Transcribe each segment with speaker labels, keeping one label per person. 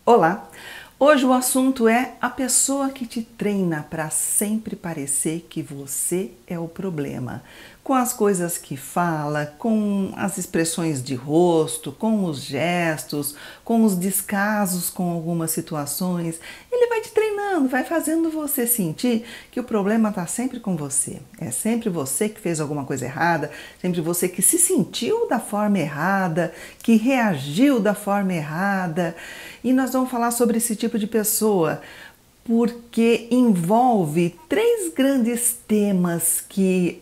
Speaker 1: Olá! Hoje o assunto é a pessoa que te treina para sempre parecer que você é o problema. Com as coisas que fala, com as expressões de rosto, com os gestos, com os descasos com algumas situações. Ele vai te treinando, vai fazendo você sentir que o problema está sempre com você. É sempre você que fez alguma coisa errada, sempre você que se sentiu da forma errada, que reagiu da forma errada. E nós vamos falar sobre esse tipo de pessoa porque envolve três grandes temas que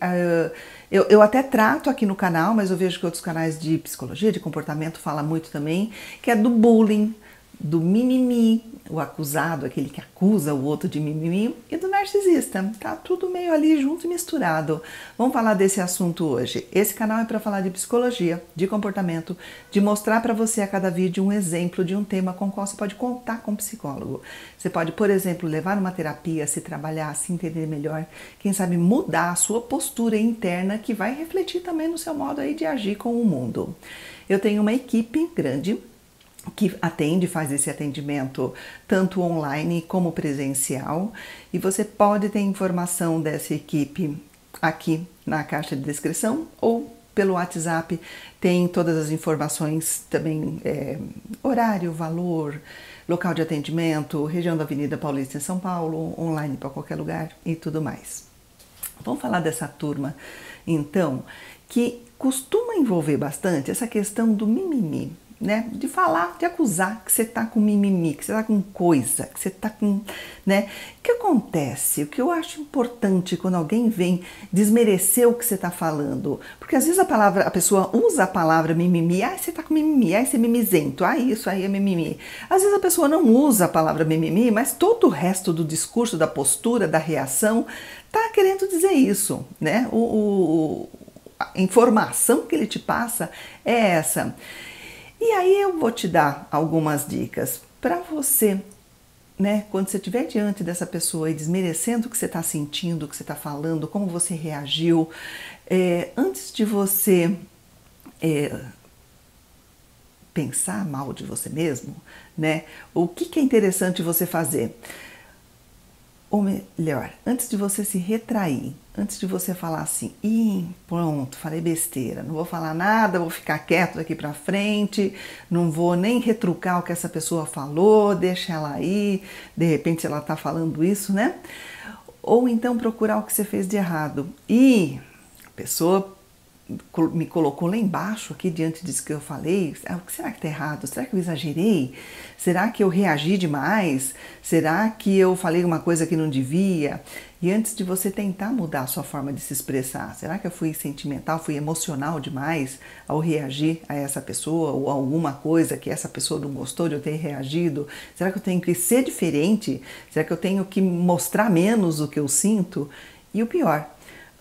Speaker 1: eu até trato aqui no canal, mas eu vejo que outros canais de psicologia, de comportamento, falam muito também, que é do bullying, do mimimi, o acusado, aquele que acusa o outro de mimimi, e do narcisista. Tá tudo meio ali junto e misturado. Vamos falar desse assunto hoje. Esse canal é para falar de psicologia, de comportamento, de mostrar para você a cada vídeo um exemplo de um tema com o qual você pode contar com um psicólogo. Você pode, por exemplo, levar uma terapia, se trabalhar, se entender melhor, quem sabe mudar a sua postura interna, que vai refletir também no seu modo aí de agir com o mundo. Eu tenho uma equipe grande que atende, faz esse atendimento tanto online como presencial, e você pode ter informação dessa equipe aqui na caixa de descrição ou pelo WhatsApp, tem todas as informações também, horário, valor, local de atendimento, região da Avenida Paulista em São Paulo, online para qualquer lugar e tudo mais. Vamos falar dessa turma, então, que costuma envolver bastante essa questão do mimimi, né? De falar, de acusar que você tá com mimimi, que você tá com coisa, que você tá com, né? O que acontece? O que eu acho importante quando alguém vem desmerecer o que você tá falando, porque às vezes a pessoa usa a palavra mimimi, você tá com mimimi, você é mimizento, isso aí é mimimi. Às vezes a pessoa não usa a palavra mimimi, mas todo o resto do discurso, da postura, da reação, tá querendo dizer isso, né? A informação que ele te passa é essa. E aí eu vou te dar algumas dicas para você, né, quando você estiver diante dessa pessoa e desmerecendo o que você está sentindo, o que você está falando, como você reagiu, antes de você pensar mal de você mesmo, né, o que é interessante você fazer? Ou melhor, antes de você se retrair, antes de você falar assim, pronto, falei besteira, não vou falar nada, vou ficar quieto daqui pra frente, não vou nem retrucar o que essa pessoa falou, deixa ela aí, de repente ela tá falando isso, né? Ou então procurar o que você fez de errado. E a pessoa me colocou lá embaixo, aqui diante disso que eu falei, o que será que está errado? Será que eu exagerei? Será que eu reagi demais? Será que eu falei uma coisa que não devia? E antes de você tentar mudar a sua forma de se expressar, será que eu fui sentimental, fui emocional demais ao reagir a essa pessoa ou a alguma coisa que essa pessoa não gostou de eu ter reagido? Será que eu tenho que ser diferente? Será que eu tenho que mostrar menos o que eu sinto? E o pior,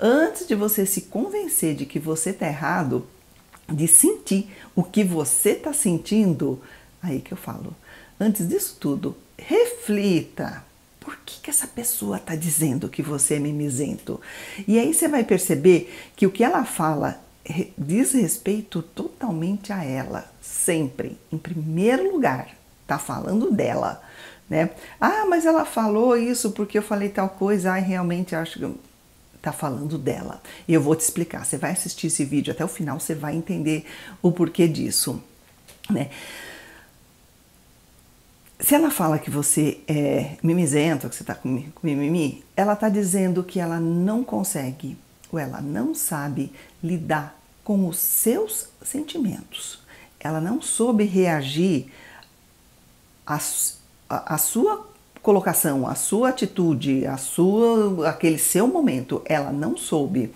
Speaker 1: antes de você se convencer de que você está errado, de sentir o que você está sentindo, aí que eu falo, antes disso tudo, reflita. Por que essa pessoa está dizendo que você é mimizento? E aí você vai perceber que o que ela fala diz respeito totalmente a ela, sempre. Em primeiro lugar, está falando dela, né? Mas ela falou isso porque eu falei tal coisa, realmente acho que tá falando dela. E eu vou te explicar. Você vai assistir esse vídeo até o final, você vai entender o porquê disso, né? Se ela fala que você é mimizento, que você tá com mimimi, ela tá dizendo que ela não consegue ou ela não sabe lidar com os seus sentimentos. Ela não soube reagir à sua colocação, a sua atitude, aquele seu momento, ela não soube.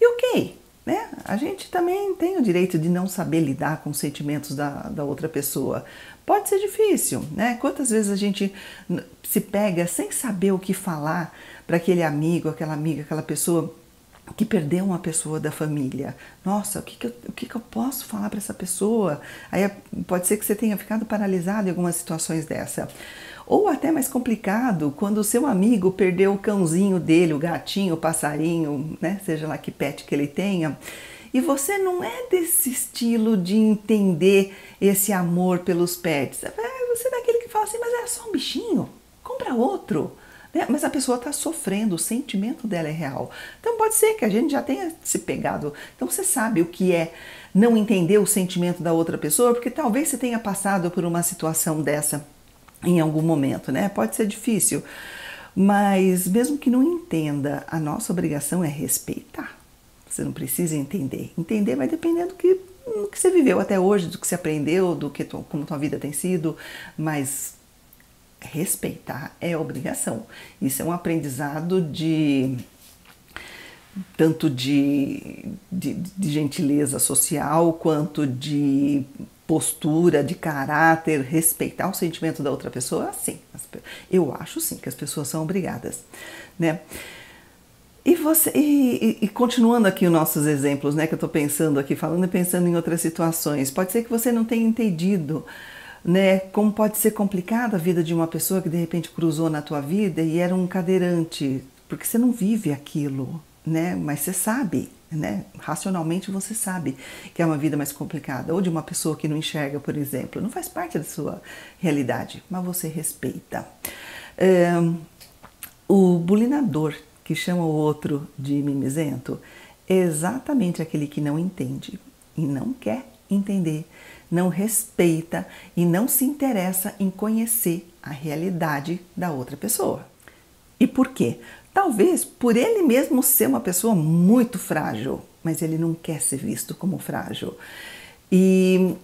Speaker 1: E ok, né? A gente também tem o direito de não saber lidar com os sentimentos da outra pessoa. Pode ser difícil, né? Quantas vezes a gente se pega sem saber o que falar para aquele amigo, aquela amiga, aquela pessoa que perdeu uma pessoa da família. Nossa, o que eu posso falar para essa pessoa? Aí pode ser que você tenha ficado paralisado em algumas situações dessa. Ou até mais complicado, quando o seu amigo perdeu o cãozinho dele, o gatinho, o passarinho, né? Seja lá que pet que ele tenha. E você não é desse estilo de entender esse amor pelos pets. Você é daquele que fala assim, mas é só um bichinho, compra outro. Né? Mas a pessoa está sofrendo, o sentimento dela é real. Então pode ser que a gente já tenha se pegado. Então você sabe o que é não entender o sentimento da outra pessoa, porque talvez você tenha passado por uma situação dessa em algum momento, né? Pode ser difícil, mas mesmo que não entenda, a nossa obrigação é respeitar. Você não precisa entender. Entender vai depender do que você viveu até hoje, do que você aprendeu, como tua vida tem sido, mas respeitar é obrigação. Isso é um aprendizado tanto de gentileza social, quanto de postura, de caráter. Respeitar o sentimento da outra pessoa, sim. Eu acho sim que as pessoas são obrigadas, né? E continuando aqui os nossos exemplos, né, que eu estou pensando aqui, falando e pensando em outras situações, pode ser que você não tenha entendido, né, como pode ser complicada a vida de uma pessoa que de repente cruzou na tua vida e era um cadeirante, porque você não vive aquilo, né, mas você sabe, né, racionalmente você sabe que é uma vida mais complicada, ou de uma pessoa que não enxerga, por exemplo, não faz parte da sua realidade, mas você respeita. O bulinador que chama o outro de mimizento é exatamente aquele que não entende e não quer entender, não respeita e não se interessa em conhecer a realidade da outra pessoa. E por quê? Talvez por ele mesmo ser uma pessoa muito frágil, mas ele não quer ser visto como frágil. E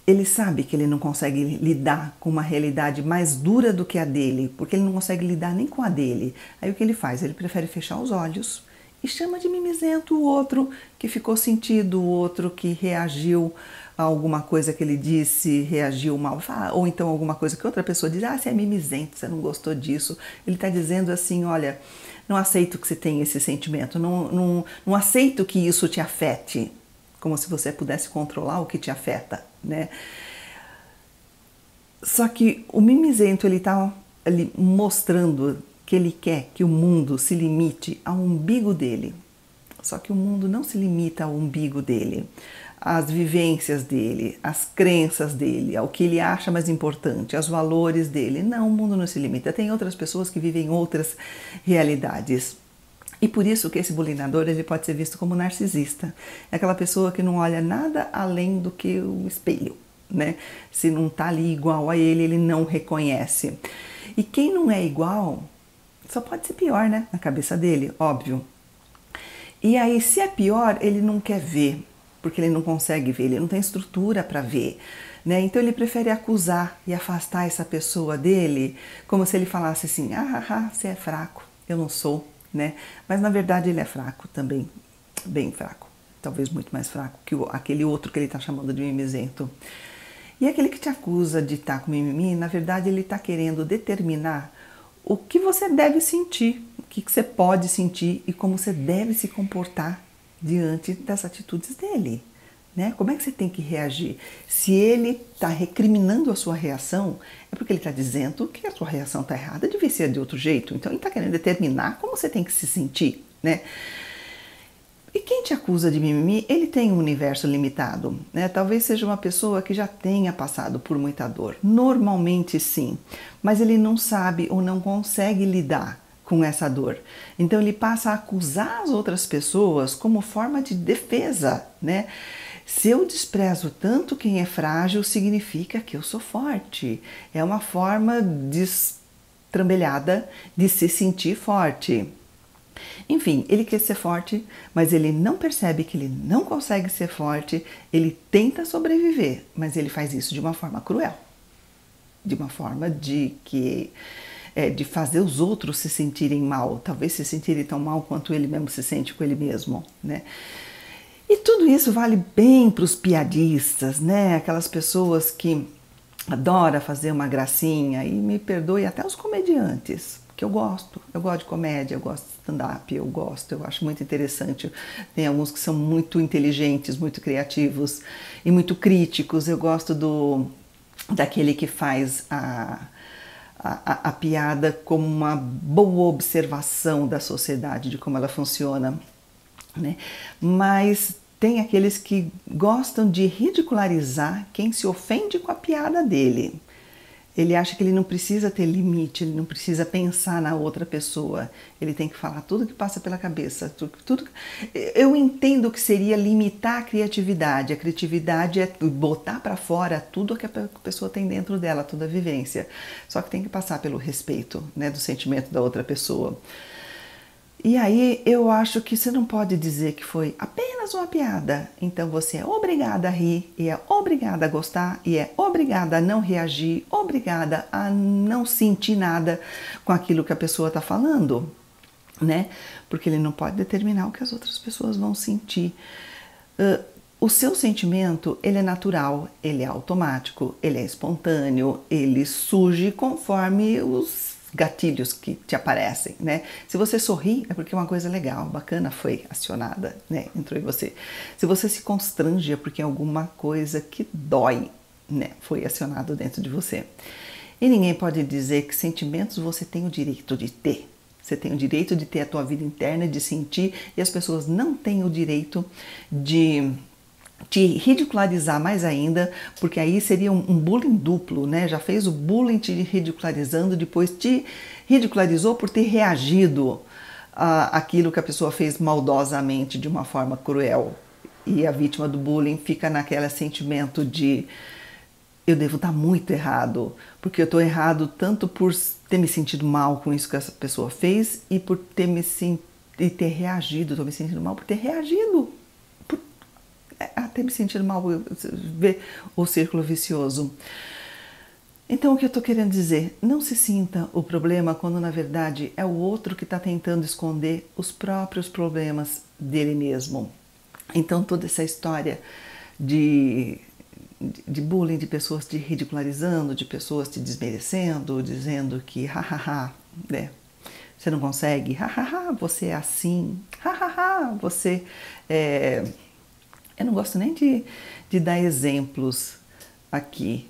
Speaker 1: ele sabe que ele não consegue lidar com uma realidade mais dura do que a dele, porque ele não consegue lidar nem com a dele. Aí o que ele faz? Ele prefere fechar os olhos e chama de mimizento o outro que ficou sentido, o outro que reagiu a alguma coisa que ele disse, reagiu mal, ou então alguma coisa que outra pessoa diz, você é mimizento, você não gostou disso. Ele está dizendo assim, olha, não aceito que você tenha esse sentimento, não aceito que isso te afete, como se você pudesse controlar o que te afeta, né? Só que o mimizento, ele está ali mostrando que ele quer que o mundo se limite ao umbigo dele. Só que o mundo não se limita ao umbigo dele, às vivências dele, às crenças dele, ao que ele acha mais importante, aos valores dele. Não, o mundo não se limita. Tem outras pessoas que vivem outras realidades. E por isso que esse bulinador, ele pode ser visto como narcisista. É aquela pessoa que não olha nada além do que o espelho, né? Se não está ali igual a ele, ele não reconhece. E quem não é igual, só pode ser pior, né? Na cabeça dele, óbvio. E aí, se é pior, ele não quer ver, porque ele não consegue ver, ele não tem estrutura para ver, né? Então ele prefere acusar e afastar essa pessoa dele, como se ele falasse assim, você é fraco, eu não sou, né? Mas na verdade ele é fraco também, bem fraco, talvez muito mais fraco que aquele outro que ele está chamando de mimizento. E aquele que te acusa de estar com mimimi, na verdade ele está querendo determinar o que você deve sentir, o que você pode sentir e como você deve se comportar diante das atitudes dele, né? Como é que você tem que reagir? Se ele está recriminando a sua reação, é porque ele está dizendo que a sua reação está errada, devia ser de outro jeito. Então ele está querendo determinar como você tem que se sentir, né? E quem te acusa de mimimi, ele tem um universo limitado, né? Talvez seja uma pessoa que já tenha passado por muita dor. Normalmente sim, mas ele não sabe ou não consegue lidar com essa dor. Então ele passa a acusar as outras pessoas como forma de defesa, né? Se eu desprezo tanto quem é frágil, significa que eu sou forte. É uma forma destrambelhada de se sentir forte. Enfim, ele quer ser forte, mas ele não percebe que ele não consegue ser forte, ele tenta sobreviver, mas ele faz isso de uma forma cruel, de uma forma de fazer os outros se sentirem mal, talvez se sentirem tão mal quanto ele mesmo se sente com ele mesmo, né? E tudo isso vale bem para os piadistas, né? Aquelas pessoas que adoram fazer uma gracinha, e me perdoe até os comediantes, que eu gosto de comédia, eu gosto de stand-up, eu acho muito interessante. Tem alguns que são muito inteligentes, muito criativos e muito críticos. Eu gosto daquele que faz a piada como uma boa observação da sociedade, de como ela funciona, né? Mas tem aqueles que gostam de ridicularizar quem se ofende com a piada dele. Ele acha que ele não precisa ter limite, ele não precisa pensar na outra pessoa. Ele tem que falar tudo que passa pela cabeça. Tudo. Eu entendo que seria limitar a criatividade. A criatividade é botar para fora tudo que a pessoa tem dentro dela, toda a vivência. Só que tem que passar pelo respeito, né, do sentimento da outra pessoa. E aí eu acho que você não pode dizer que foi apenas uma piada. Então você é obrigada a rir, e é obrigada a gostar, e é obrigada a não reagir, obrigada a não sentir nada com aquilo que a pessoa está falando, né? Porque ele não pode determinar o que as outras pessoas vão sentir. O seu sentimento, ele é natural, ele é automático, ele é espontâneo, ele surge conforme os gatilhos que te aparecem, né? Se você sorri, é porque uma coisa legal, bacana foi acionada, né? Entrou em você. Se você se constrange, é porque alguma coisa que dói, né? Foi acionado dentro de você. E ninguém pode dizer que sentimentos você tem o direito de ter. Você tem o direito de ter a tua vida interna, de sentir, e as pessoas não têm o direito de te ridicularizar mais ainda, porque aí seria um bullying duplo, né? Já fez o bullying te ridicularizando, depois te ridicularizou por ter reagido àquilo que a pessoa fez maldosamente, de uma forma cruel. E a vítima do bullying fica naquele sentimento de eu devo estar muito errado, porque eu estou errado tanto por ter me sentido mal com isso que essa pessoa fez e por ter ter reagido, estou me sentindo mal por ter reagido. Até me sentindo mal, ver o círculo vicioso. Então, o que eu estou querendo dizer? Não se sinta o problema quando, na verdade, é o outro que está tentando esconder os próprios problemas dele mesmo. Então, toda essa história de bullying, de pessoas te ridicularizando, de pessoas te desmerecendo, dizendo que, hahaha, né? Você não consegue, hahaha, você é assim, hahaha, você é... Eu não gosto nem de dar exemplos aqui.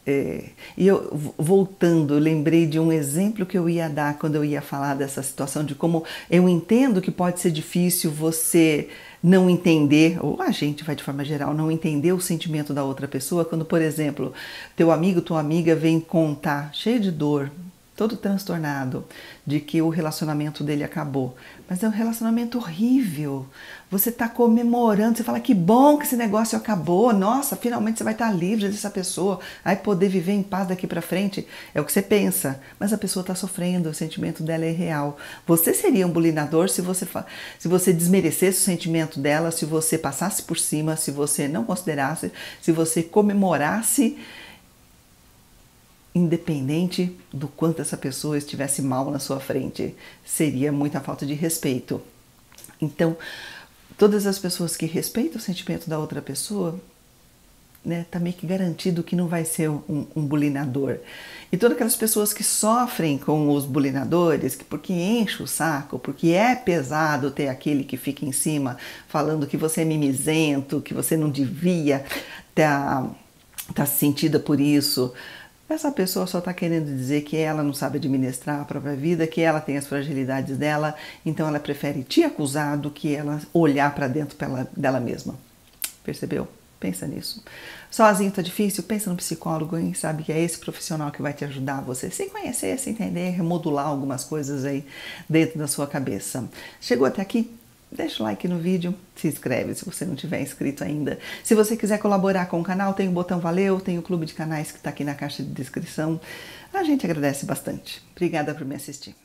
Speaker 1: E eu, voltando, eu lembrei de um exemplo que eu ia dar quando eu ia falar dessa situação, de como eu entendo que pode ser difícil você não entender, ou a gente vai de forma geral, não entender o sentimento da outra pessoa, quando, por exemplo, teu amigo, tua amiga vem contar, cheio de dor, todo transtornado, de que o relacionamento dele acabou. Mas é um relacionamento horrível. Você está comemorando, você fala que bom que esse negócio acabou, nossa, finalmente você vai estar livre dessa pessoa, vai poder viver em paz daqui para frente. É o que você pensa, mas a pessoa está sofrendo, o sentimento dela é real. Você seria um bulinador se você desmerecesse o sentimento dela, se você passasse por cima, se você não considerasse, se você comemorasse, independente do quanto essa pessoa estivesse mal na sua frente. Seria muita falta de respeito. Então, todas as pessoas que respeitam o sentimento da outra pessoa, né, tá meio que garantido que não vai ser um bulinador. E todas aquelas pessoas que sofrem com os bulinadores, porque enche o saco, porque é pesado ter aquele que fica em cima falando que você é mimizento, que você não devia tá sentida por isso. Essa pessoa só está querendo dizer que ela não sabe administrar a própria vida, que ela tem as fragilidades dela, então ela prefere te acusar do que ela olhar para dentro dela mesma. Percebeu? Pensa nisso. Sozinho tá difícil? Pensa no psicólogo, hein? Sabe que é esse profissional que vai te ajudar você se conhecer, se entender, remodular algumas coisas aí dentro da sua cabeça. Chegou até aqui? Deixa o like no vídeo, se inscreve se você não tiver inscrito ainda. Se você quiser colaborar com o canal, tem o botão Valeu, tem o clube de canais que está aqui na caixa de descrição. A gente agradece bastante. Obrigada por me assistir.